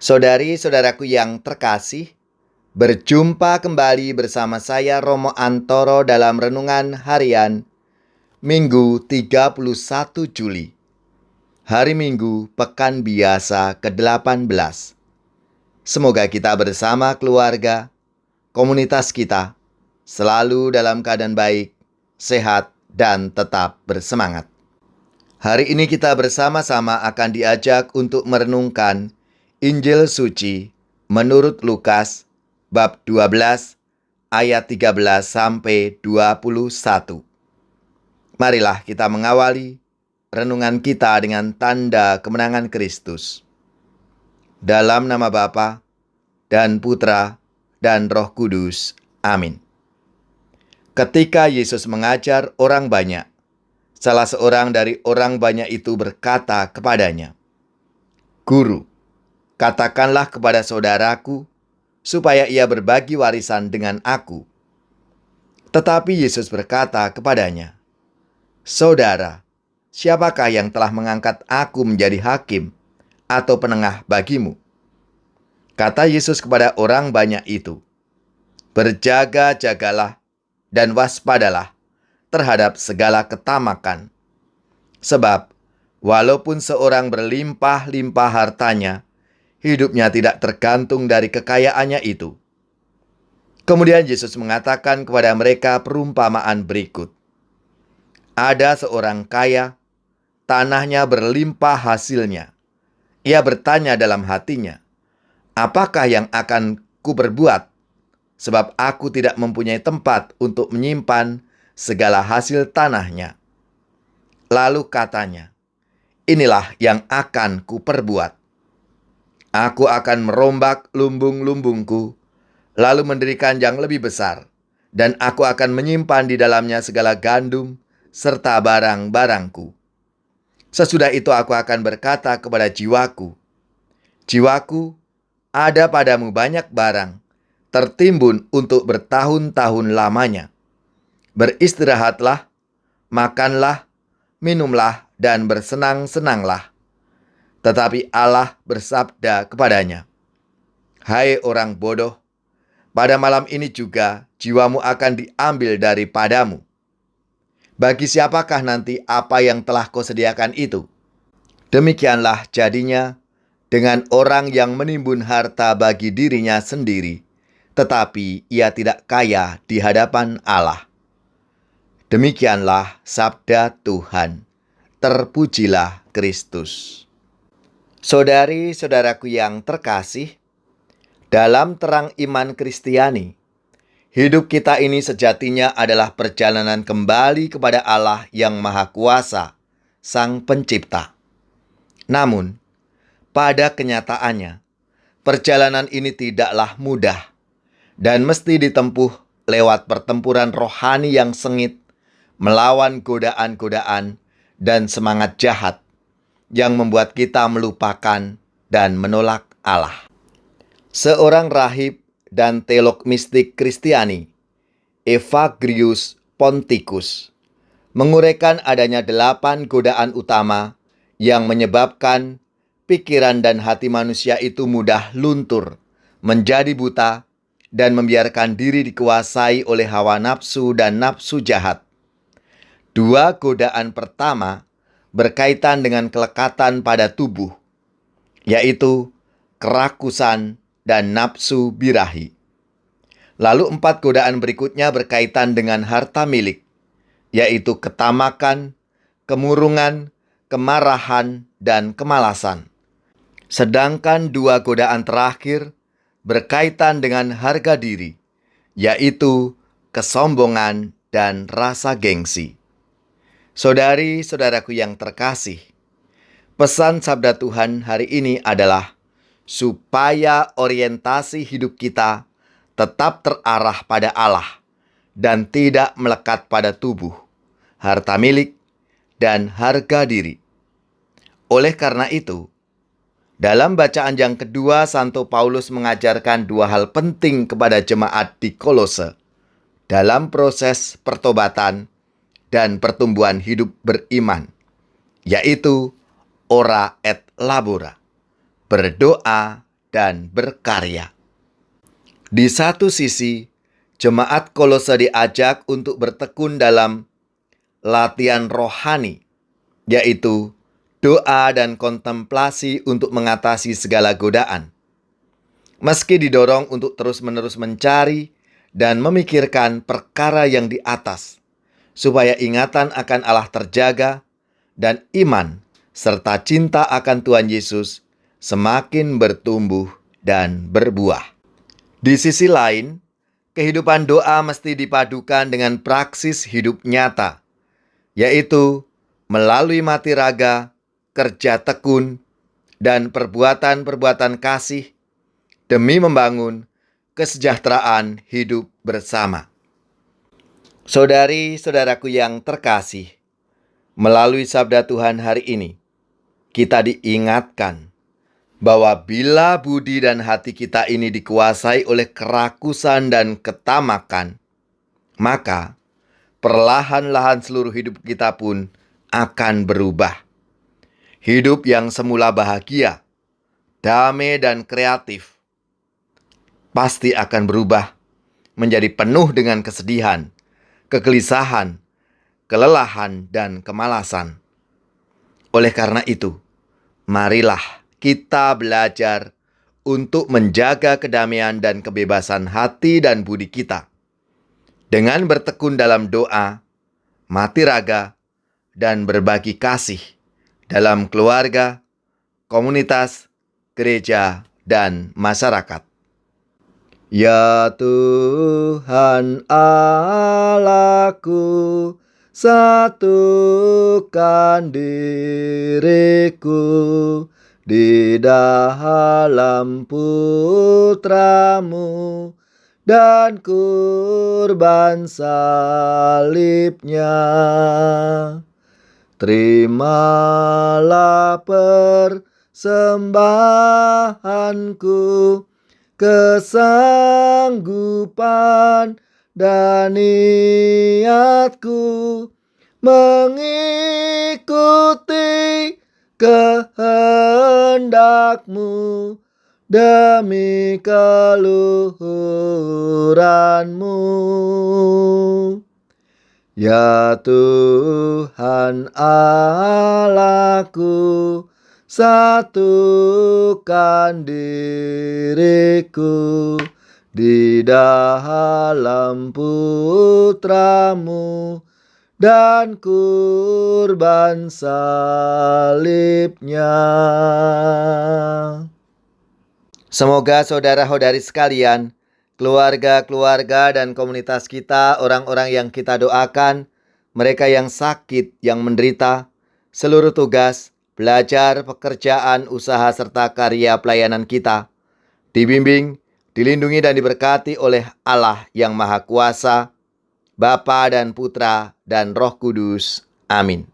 Saudari-saudaraku yang terkasih, berjumpa kembali bersama saya Romo Antoro dalam Renungan Harian Minggu 31 Juli. Hari Minggu Pekan Biasa ke-18. Semoga kita bersama keluarga, komunitas kita, selalu dalam keadaan baik, sehat, dan tetap bersemangat. Hari ini kita bersama-sama akan diajak untuk merenungkan Injil Suci menurut Lukas bab 12 ayat 13 sampai 21. Marilah kita mengawali renungan kita dengan tanda kemenangan Kristus. Dalam nama Bapa dan Putra dan Roh Kudus. Amin. Ketika Yesus mengajar orang banyak, salah seorang dari orang banyak itu berkata kepadanya, "Guru, katakanlah kepada saudaraku, supaya ia berbagi warisan dengan aku." Tetapi Yesus berkata kepadanya, "Saudara, siapakah yang telah mengangkat aku menjadi hakim atau penengah bagimu?" Kata Yesus kepada orang banyak itu, "Berjaga-jagalah dan waspadalah terhadap segala ketamakan. Sebab, walaupun seorang berlimpah-limpah hartanya, hidupnya tidak tergantung dari kekayaannya itu." Kemudian Yesus mengatakan kepada mereka perumpamaan berikut. Ada seorang kaya, tanahnya berlimpah hasilnya. Ia bertanya dalam hatinya, "Apakah yang akan kuperbuat? Sebab aku tidak mempunyai tempat untuk menyimpan segala hasil tanahnya." Lalu katanya, "Inilah yang akan kuperbuat. Aku akan merombak lumbung-lumbungku, lalu mendirikan yang lebih besar, dan aku akan menyimpan di dalamnya segala gandum serta barang-barangku. Sesudah itu aku akan berkata kepada jiwaku, 'Jiwaku, ada padamu banyak barang, tertimbun untuk bertahun-tahun lamanya. Beristirahatlah, makanlah, minumlah, dan bersenang-senanglah.' Tetapi Allah bersabda kepadanya, 'Hai orang bodoh, pada malam ini juga jiwamu akan diambil daripadamu. Bagi siapakah nanti apa yang telah kau sediakan itu?' Demikianlah jadinya dengan orang yang menimbun harta bagi dirinya sendiri, tetapi ia tidak kaya di hadapan Allah." Demikianlah sabda Tuhan. Terpujilah Kristus. Saudari-saudaraku yang terkasih, dalam terang iman Kristiani, hidup kita ini sejatinya adalah perjalanan kembali kepada Allah yang Maha Kuasa, Sang Pencipta. Namun, pada kenyataannya, perjalanan ini tidaklah mudah dan mesti ditempuh lewat pertempuran rohani yang sengit, melawan godaan-godaan dan semangat jahat yang membuat kita melupakan dan menolak Allah. Seorang rahib dan teolog mistik Kristiani, Evagrius Ponticus, menguraikan adanya 8 godaan utama yang menyebabkan pikiran dan hati manusia itu mudah luntur, menjadi buta, dan membiarkan diri dikuasai oleh hawa nafsu dan nafsu jahat. 2 godaan pertama berkaitan dengan kelekatan pada tubuh, yaitu kerakusan dan nafsu birahi. Lalu 4 godaan berikutnya berkaitan dengan harta milik, yaitu ketamakan, kemurungan, kemarahan, dan kemalasan. Sedangkan 2 godaan terakhir berkaitan dengan harga diri, yaitu kesombongan dan rasa gengsi. Saudari-saudaraku yang terkasih, pesan sabda Tuhan hari ini adalah supaya orientasi hidup kita tetap terarah pada Allah dan tidak melekat pada tubuh, harta milik, dan harga diri. Oleh karena itu, dalam bacaan yang kedua, Santo Paulus mengajarkan 2 hal penting kepada jemaat di Kolose dalam proses pertobatan dan pertumbuhan hidup beriman, yaitu ora et labora, berdoa dan berkarya. Di satu sisi, jemaat Kolose diajak untuk bertekun dalam latihan rohani, yaitu doa dan kontemplasi untuk mengatasi segala godaan. Meski didorong untuk terus-menerus mencari dan memikirkan perkara yang di atas, supaya ingatan akan Allah terjaga dan iman serta cinta akan Tuhan Yesus semakin bertumbuh dan berbuah. Di sisi lain, kehidupan doa mesti dipadukan dengan praksis hidup nyata, yaitu melalui mati raga, kerja tekun, dan perbuatan-perbuatan kasih demi membangun kesejahteraan hidup bersama. Saudari-saudaraku yang terkasih, melalui sabda Tuhan hari ini, kita diingatkan bahwa bila budi dan hati kita ini dikuasai oleh kerakusan dan ketamakan, maka perlahan-lahan seluruh hidup kita pun akan berubah. Hidup yang semula bahagia, damai dan kreatif, pasti akan berubah menjadi penuh dengan kesedihan, kegelisahan, kelelahan, dan kemalasan. Oleh karena itu, marilah kita belajar untuk menjaga kedamaian dan kebebasan hati dan budi kita dengan bertekun dalam doa, mati raga, dan berbagi kasih dalam keluarga, komunitas, gereja, dan masyarakat. Ya Tuhan Allahku, satukan diriku di dalam Putramu dan kurban salibnya. Terimalah persembahanku, kesanggupan dan niatku mengikuti kehendak-Mu demi keluhuran-Mu. Ya Tuhan Allahku, satukan diriku di dalam Putramu dan kurban salibnya. Semoga saudara-saudari sekalian, keluarga-keluarga dan komunitas kita, orang-orang yang kita doakan, mereka yang sakit, yang menderita, seluruh tugas, belajar, pekerjaan, usaha, serta karya pelayanan kita, dibimbing, dilindungi dan diberkati oleh Allah yang Maha Kuasa, Bapa dan Putra dan Roh Kudus. Amin.